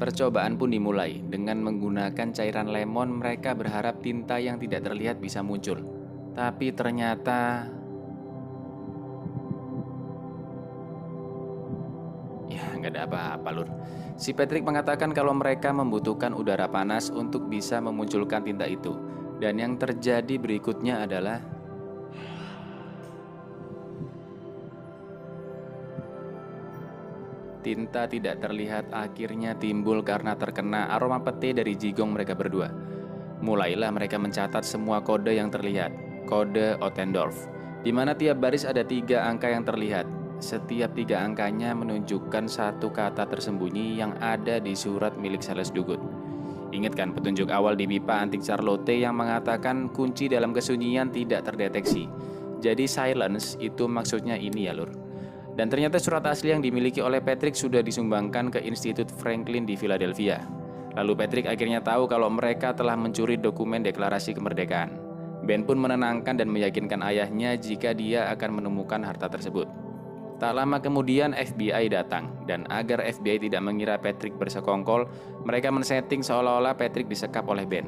Percobaan pun dimulai. Dengan menggunakan cairan lemon, mereka berharap tinta yang tidak terlihat bisa muncul. Tapi ternyata, ya nggak ada apa-apa lur. Si Patrick mengatakan kalau mereka membutuhkan udara panas untuk bisa memunculkan tinta itu. Dan yang terjadi berikutnya adalah tinta tidak terlihat akhirnya timbul karena terkena aroma pete dari jigong mereka berdua. Mulailah mereka mencatat semua kode yang terlihat, kode Ottendorf, di mana tiap baris ada 3 angka yang terlihat. Setiap 3 angkanya menunjukkan satu kata tersembunyi yang ada di surat milik Sales Dugut. Ingat kan petunjuk awal di pipa antik Charlotte yang mengatakan kunci dalam kesunyian tidak terdeteksi. Jadi silence itu maksudnya ini ya lur. Dan ternyata surat asli yang dimiliki oleh Patrick sudah disumbangkan ke Institut Franklin di Philadelphia. Lalu Patrick akhirnya tahu kalau mereka telah mencuri dokumen deklarasi kemerdekaan. Ben pun menenangkan dan meyakinkan ayahnya jika dia akan menemukan harta tersebut. Tak lama kemudian FBI datang, dan agar FBI tidak mengira Patrick bersekongkol, mereka men-setting seolah-olah Patrick disekap oleh Ben.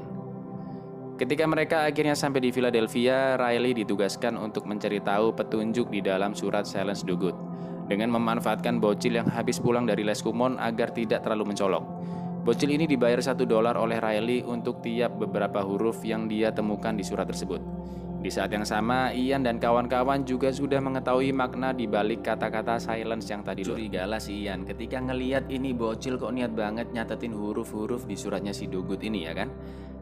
Ketika mereka akhirnya sampai di Philadelphia, Riley ditugaskan untuk mencari tahu petunjuk di dalam surat Silence Dugut, dengan memanfaatkan bocil yang habis pulang dari les kumon agar tidak terlalu mencolok. Bocil ini dibayar $1 oleh Riley untuk tiap beberapa huruf yang dia temukan di surat tersebut. Di saat yang sama, Ian dan kawan-kawan juga sudah mengetahui makna di balik kata-kata silence yang tadi. Curigalah si Ian ketika ngeliat ini bocil kok niat banget nyatetin huruf-huruf di suratnya si Dugut ini ya kan.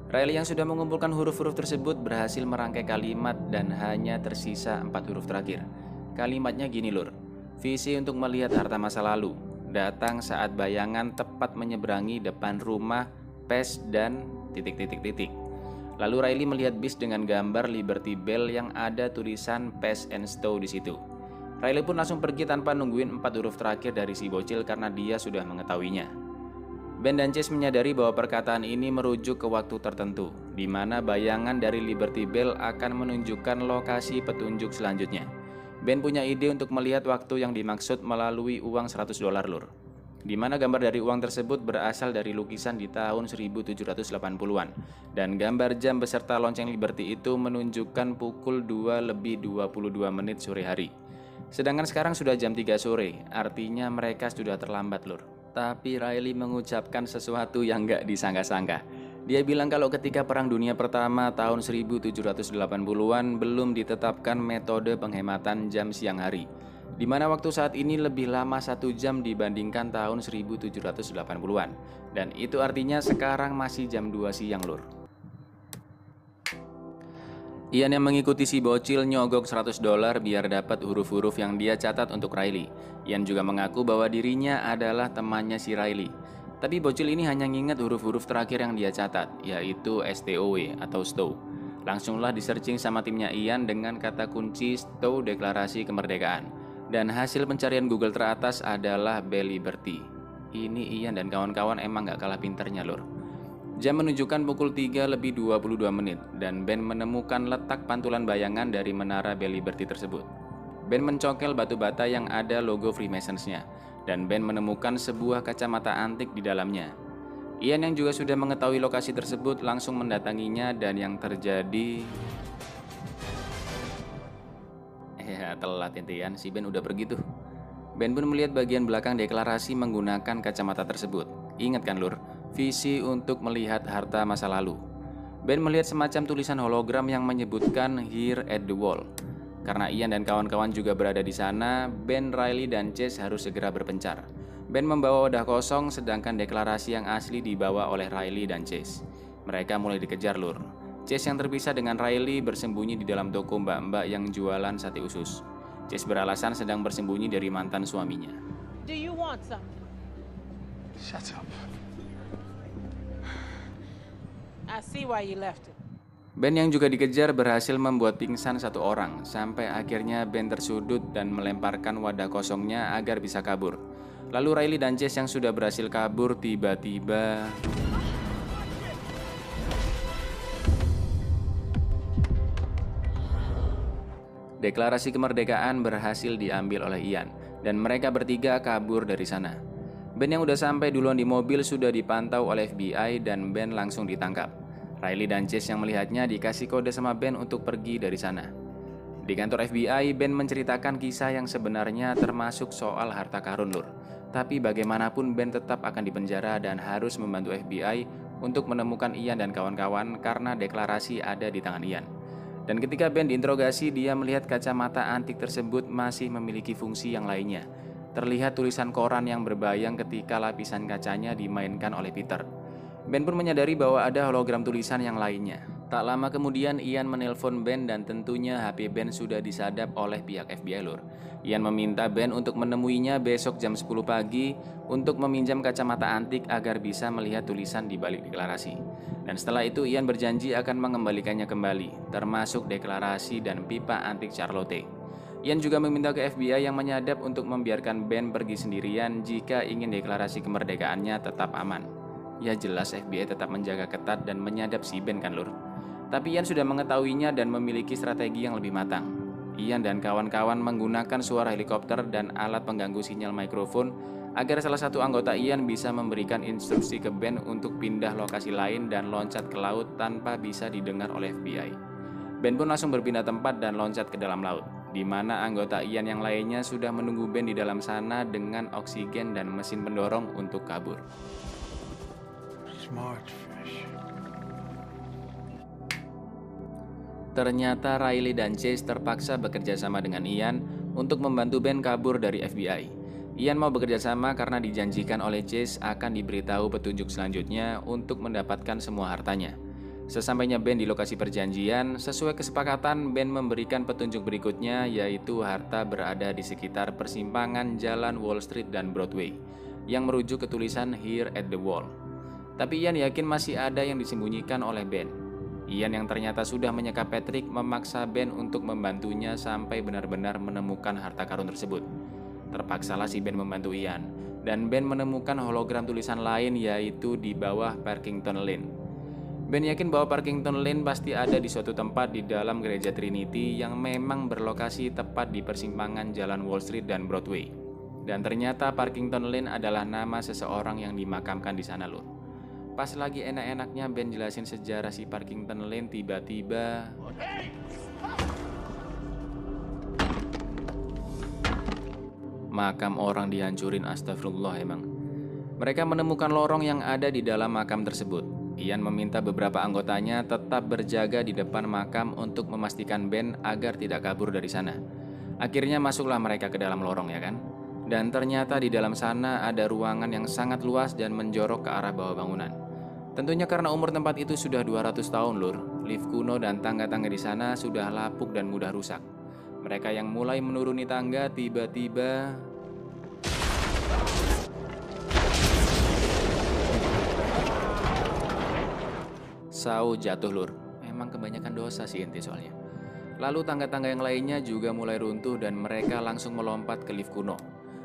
Riley yang sudah mengumpulkan huruf-huruf tersebut berhasil merangkai kalimat dan hanya tersisa 4 huruf terakhir. Kalimatnya gini lur, visi untuk melihat harta masa lalu, datang saat bayangan tepat menyeberangi depan rumah, pes dan titik-titik-titik. Lalu Riley melihat bis dengan gambar Liberty Bell yang ada tulisan Pass and Stow di situ. Riley pun langsung pergi tanpa nungguin 4 huruf terakhir dari si bocil karena dia sudah mengetahuinya. Ben dan Chase menyadari bahwa perkataan ini merujuk ke waktu tertentu, di mana bayangan dari Liberty Bell akan menunjukkan lokasi petunjuk selanjutnya. Ben punya ide untuk melihat waktu yang dimaksud melalui uang $100 lur, di mana gambar dari uang tersebut berasal dari lukisan di tahun 1780-an, dan gambar jam beserta lonceng Liberty itu menunjukkan pukul 2:22 sore hari. Sedangkan sekarang sudah jam 3 sore, artinya mereka sudah terlambat lur. Tapi Riley mengucapkan sesuatu yang gak disangka-sangka. Dia bilang kalau ketika Perang Dunia Pertama tahun 1780-an belum ditetapkan metode penghematan jam siang hari, di mana waktu saat ini lebih lama 1 jam dibandingkan tahun 1780-an. Dan itu artinya sekarang masih jam 2 siang lur. Ian yang mengikuti si bocil nyogok $100 biar dapat huruf-huruf yang dia catat untuk Riley. Ian juga mengaku bahwa dirinya adalah temannya si Riley. Tapi bocil ini hanya nginget huruf-huruf terakhir yang dia catat, yaitu STOW atau Stow. Langsunglah di-searching sama timnya Ian dengan kata kunci Stow Deklarasi Kemerdekaan. Dan hasil pencarian Google teratas adalah Bell Liberty. Ini Ian dan kawan-kawan emang gak kalah pinternya lur. Jam menunjukkan pukul 3:22 dan Ben menemukan letak pantulan bayangan dari menara Bell Liberty tersebut. Ben mencokel batu bata yang ada logo Freemasons-nya, dan Ben menemukan sebuah kacamata antik di dalamnya. Ian yang juga sudah mengetahui lokasi tersebut langsung mendatanginya, dan yang terjadi... Ya telat intian, si Ben udah pergi tuh. Ben pun melihat bagian belakang deklarasi menggunakan kacamata tersebut. Ingat kan lur, visi untuk melihat harta masa lalu. Ben melihat semacam tulisan hologram yang menyebutkan Here at the Wall. Karena Ian dan kawan-kawan juga berada di sana, Ben, Riley, dan Chase harus segera berpencar. Ben membawa wadah kosong, sedangkan deklarasi yang asli dibawa oleh Riley dan Chase. Mereka mulai dikejar lur. Chase yang terpisah dengan Riley bersembunyi di dalam toko mbak-mbak yang jualan sate usus. Chase beralasan sedang bersembunyi dari mantan suaminya. Do you want something? Shut up. I see why you left it. Ben yang juga dikejar berhasil membuat pingsan 1 orang, sampai akhirnya Ben tersudut dan melemparkan wadah kosongnya agar bisa kabur. Lalu Riley dan Chase yang sudah berhasil kabur tiba-tiba... Deklarasi kemerdekaan berhasil diambil oleh Ian, dan mereka bertiga kabur dari sana. Ben yang udah sampai duluan di mobil sudah dipantau oleh FBI dan Ben langsung ditangkap. Riley dan Chase yang melihatnya dikasih kode sama Ben untuk pergi dari sana. Di kantor FBI, Ben menceritakan kisah yang sebenarnya termasuk soal harta karun lur. Tapi bagaimanapun Ben tetap akan dipenjara dan harus membantu FBI untuk menemukan Ian dan kawan-kawan karena deklarasi ada di tangan Ian. Dan ketika Ben diinterogasi, dia melihat kacamata antik tersebut masih memiliki fungsi yang lainnya. Terlihat tulisan koran yang berbayang ketika lapisan kacanya dimainkan oleh Peter. Ben pun menyadari bahwa ada hologram tulisan yang lainnya. Tak lama kemudian Ian menelpon Ben dan tentunya HP Ben sudah disadap oleh pihak FBI lur. Ian meminta Ben untuk menemuinya besok jam 10 pagi untuk meminjam kacamata antik agar bisa melihat tulisan di balik deklarasi. Dan setelah itu Ian berjanji akan mengembalikannya kembali, termasuk deklarasi dan pipa antik Charlotte. Ian juga meminta ke FBI yang menyadap untuk membiarkan Ben pergi sendirian jika ingin deklarasi kemerdekaannya tetap aman. Ya jelas FBI tetap menjaga ketat dan menyadap si Ben kan lur. Tapi Ian sudah mengetahuinya dan memiliki strategi yang lebih matang. Ian dan kawan-kawan menggunakan suara helikopter dan alat pengganggu sinyal mikrofon agar salah satu anggota Ian bisa memberikan instruksi ke Ben untuk pindah lokasi lain dan loncat ke laut tanpa bisa didengar oleh FBI. Ben pun langsung berpindah tempat dan loncat ke dalam laut, di mana anggota Ian yang lainnya sudah menunggu Ben di dalam sana dengan oksigen dan mesin pendorong untuk kabur. Smart fish. Ternyata Riley dan Chase terpaksa bekerja sama dengan Ian untuk membantu Ben kabur dari FBI. Ian mau bekerja sama karena dijanjikan oleh Chase akan diberitahu petunjuk selanjutnya untuk mendapatkan semua hartanya. Sesampainya Ben di lokasi perjanjian, sesuai kesepakatan Ben memberikan petunjuk berikutnya, yaitu harta berada di sekitar persimpangan jalan Wall Street dan Broadway yang merujuk ke tulisan Here at the Wall. Tapi Ian yakin masih ada yang disembunyikan oleh Ben. Ian yang ternyata sudah menyekap Patrick memaksa Ben untuk membantunya sampai benar-benar menemukan harta karun tersebut. Terpaksalah si Ben membantu Ian, dan Ben menemukan hologram tulisan lain yaitu di bawah Parkington Lane. Ben yakin bahwa Parkington Lane pasti ada di suatu tempat di dalam gereja Trinity yang memang berlokasi tepat di persimpangan jalan Wall Street dan Broadway. Dan ternyata Parkington Lane adalah nama seseorang yang dimakamkan di sana lur. Pas lagi enak-enaknya Ben jelasin sejarah si Parkington Lane, tiba-tiba makam orang dihancurin, astagfirullah emang. Mereka menemukan lorong yang ada di dalam makam tersebut. Ian meminta beberapa anggotanya tetap berjaga di depan makam untuk memastikan Ben agar tidak kabur dari sana. Akhirnya masuklah mereka ke dalam lorong ya kan. Dan ternyata di dalam sana ada ruangan yang sangat luas dan menjorok ke arah bawah bangunan. Tentunya karena umur tempat itu sudah 200 tahun lur, lift kuno dan tangga-tangga di sana sudah lapuk dan mudah rusak. Mereka yang mulai menuruni tangga tiba-tiba Sau jatuh lur. Memang kebanyakan dosa sih ente soalnya. Lalu tangga-tangga yang lainnya juga mulai runtuh dan mereka langsung melompat ke lift kuno.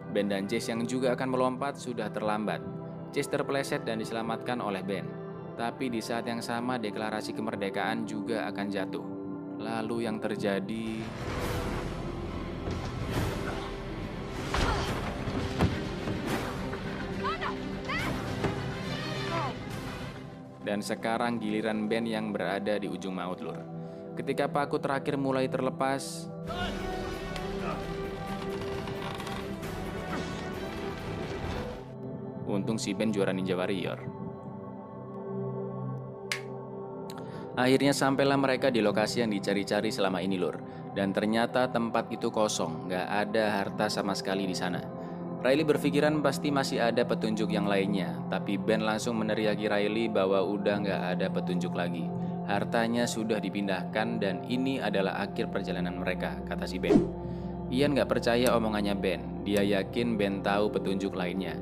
Ben dan Chase yang juga akan melompat sudah terlambat. Chase terpeleset dan diselamatkan oleh Ben. Tapi di saat yang sama deklarasi kemerdekaan juga akan jatuh. Lalu yang terjadi dan sekarang giliran Ben yang berada di ujung maut lur. Ketika paku terakhir mulai terlepas, untung si Ben juara Ninja Warrior. Akhirnya sampailah mereka di lokasi yang dicari-cari selama ini lur. Dan ternyata tempat itu kosong, gak ada harta sama sekali di sana. Riley berpikiran pasti masih ada petunjuk yang lainnya. Tapi Ben langsung meneriaki Riley bahwa udah gak ada petunjuk lagi. Hartanya sudah dipindahkan dan ini adalah akhir perjalanan mereka, kata si Ben. Ian gak percaya omongannya Ben. Dia yakin Ben tahu petunjuk lainnya.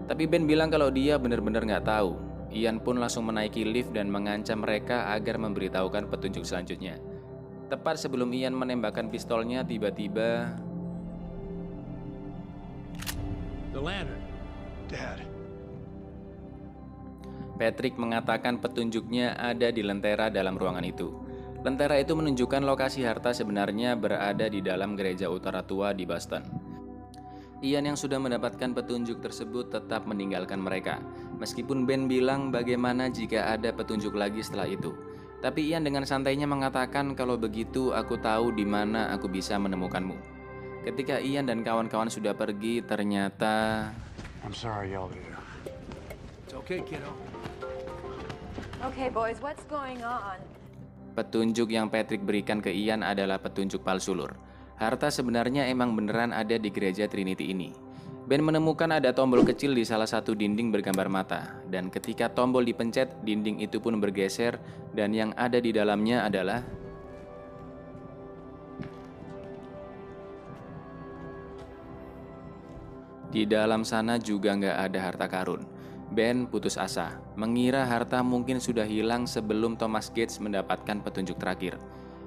Tapi Ben bilang kalau dia benar-benar gak tahu. Ian pun langsung menaiki lift dan mengancam mereka agar memberitahukan petunjuk selanjutnya. Tepat sebelum Ian menembakkan pistolnya, tiba-tiba The lantern. Dad. Patrick mengatakan petunjuknya ada di lentera dalam ruangan itu. Lentera itu menunjukkan lokasi harta sebenarnya berada di dalam gereja utara tua di Boston. Ian yang sudah mendapatkan petunjuk tersebut tetap meninggalkan mereka. Meskipun Ben bilang bagaimana jika ada petunjuk lagi setelah itu. Tapi Ian dengan santainya mengatakan kalau begitu aku tahu di mana aku bisa menemukanmu. Ketika Ian dan kawan-kawan sudah pergi, ternyata I'm sorry I yelled at you. It's okay, kiddo. Okay, boys, what's going on? petunjuk yang Patrick berikan ke Ian adalah petunjuk palsu, Lur. Harta sebenarnya emang beneran ada di gereja Trinity ini. Ben menemukan ada tombol kecil di salah satu dinding bergambar mata, dan ketika tombol dipencet, dinding itu pun bergeser, dan yang ada di dalamnya adalah di dalam sana juga nggak ada harta karun. Ben putus asa, mengira harta mungkin sudah hilang sebelum Thomas Gates mendapatkan petunjuk terakhir.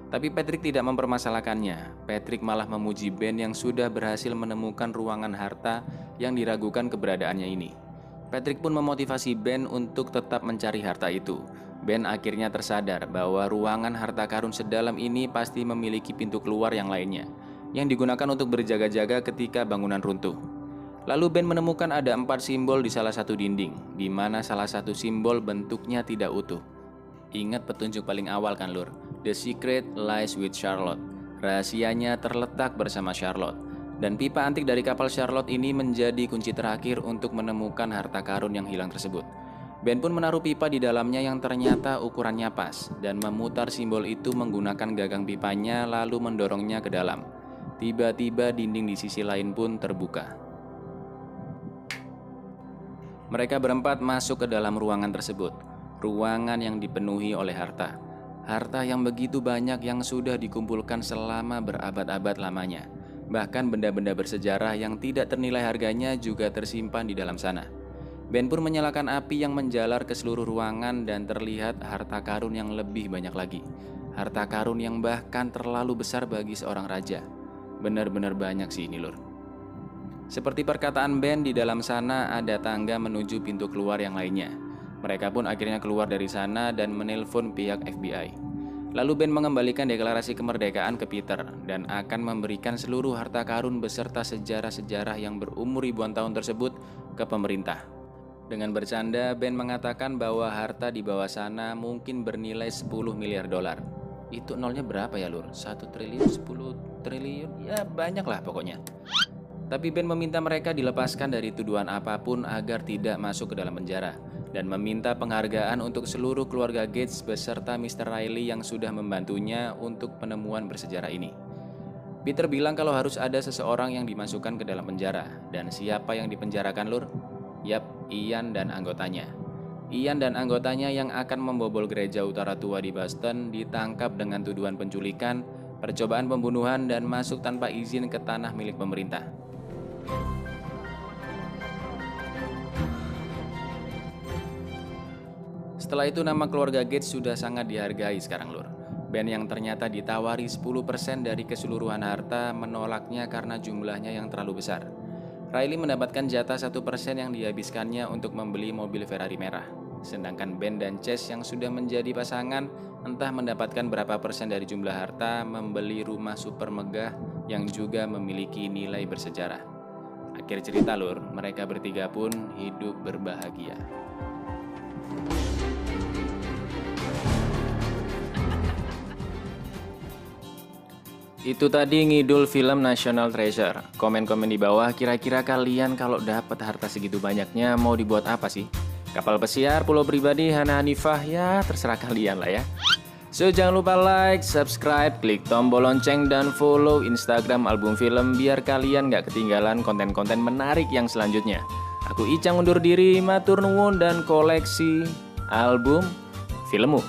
Tapi Patrick tidak mempermasalahkannya. Patrick malah memuji Ben yang sudah berhasil menemukan ruangan harta yang diragukan keberadaannya ini. Patrick pun memotivasi Ben untuk tetap mencari harta itu. Ben akhirnya tersadar bahwa ruangan harta karun sedalam ini pasti memiliki pintu keluar yang lainnya, yang digunakan untuk berjaga-jaga ketika bangunan runtuh. Lalu Ben menemukan ada 4 simbol di salah satu dinding, di mana salah satu simbol bentuknya tidak utuh. Ingat petunjuk paling awal kan, Lur? The secret lies with Charlotte. Rahasianya terletak bersama Charlotte. Dan pipa antik dari kapal Charlotte ini menjadi kunci terakhir untuk menemukan harta karun yang hilang tersebut. Ben pun menaruh pipa di dalamnya yang ternyata ukurannya pas, dan memutar simbol itu menggunakan gagang pipanya lalu mendorongnya ke dalam. Tiba-tiba dinding di sisi lain pun terbuka. Mereka berempat masuk ke dalam ruangan tersebut. Ruangan yang dipenuhi oleh harta. Harta yang begitu banyak yang sudah dikumpulkan selama berabad-abad lamanya. Bahkan benda-benda bersejarah yang tidak ternilai harganya juga tersimpan di dalam sana. Ben pun menyalakan api yang menjalar ke seluruh ruangan dan terlihat harta karun yang lebih banyak lagi. Harta karun yang bahkan terlalu besar bagi seorang raja. Benar-benar banyak sih ini, Lur. Seperti perkataan Ben, di dalam sana ada tangga menuju pintu keluar yang lainnya. Mereka pun akhirnya keluar dari sana dan menelpon pihak FBI. Lalu Ben mengembalikan deklarasi kemerdekaan ke Peter dan akan memberikan seluruh harta karun beserta sejarah-sejarah yang berumur ribuan tahun tersebut ke pemerintah. Dengan bercanda, Ben mengatakan bahwa harta di bawah sana mungkin bernilai 10 miliar dolar. Itu nolnya berapa ya, Lur? 1 triliun, 10 triliun? Ya banyak lah pokoknya. Tapi Ben meminta mereka dilepaskan dari tuduhan apapun agar tidak masuk ke dalam penjara, dan meminta penghargaan untuk seluruh keluarga Gates beserta Mr. Riley yang sudah membantunya untuk penemuan bersejarah ini. Peter bilang kalau harus ada seseorang yang dimasukkan ke dalam penjara. Dan siapa yang dipenjarakan, Lur? Yap, Ian dan anggotanya. Ian dan anggotanya yang akan membobol gereja utara tua di Boston ditangkap dengan tuduhan penculikan, percobaan pembunuhan, dan masuk tanpa izin ke tanah milik pemerintah. Setelah itu nama keluarga Gates sudah sangat dihargai sekarang, Lur. Ben yang ternyata ditawari 10% dari keseluruhan harta menolaknya karena jumlahnya yang terlalu besar. Riley mendapatkan jatah 1% yang dihabiskannya untuk membeli mobil Ferrari merah. Sedangkan Ben dan Chase yang sudah menjadi pasangan entah mendapatkan berapa persen dari jumlah harta membeli rumah super megah yang juga memiliki nilai bersejarah. Akhir cerita, Lur, mereka bertiga pun hidup berbahagia. Itu tadi ngidul film National Treasure. Komen-komen di bawah, kira-kira kalian kalau dapat harta segitu banyaknya mau dibuat apa sih? Kapal pesiar, pulau pribadi, Hana Hanifah, ya terserah kalian lah ya. So jangan lupa like, subscribe, klik tombol lonceng, dan follow Instagram Album Film biar kalian gak ketinggalan konten-konten menarik yang selanjutnya. Aku Icang undur diri, matur nuwun, dan koleksi album filmmu.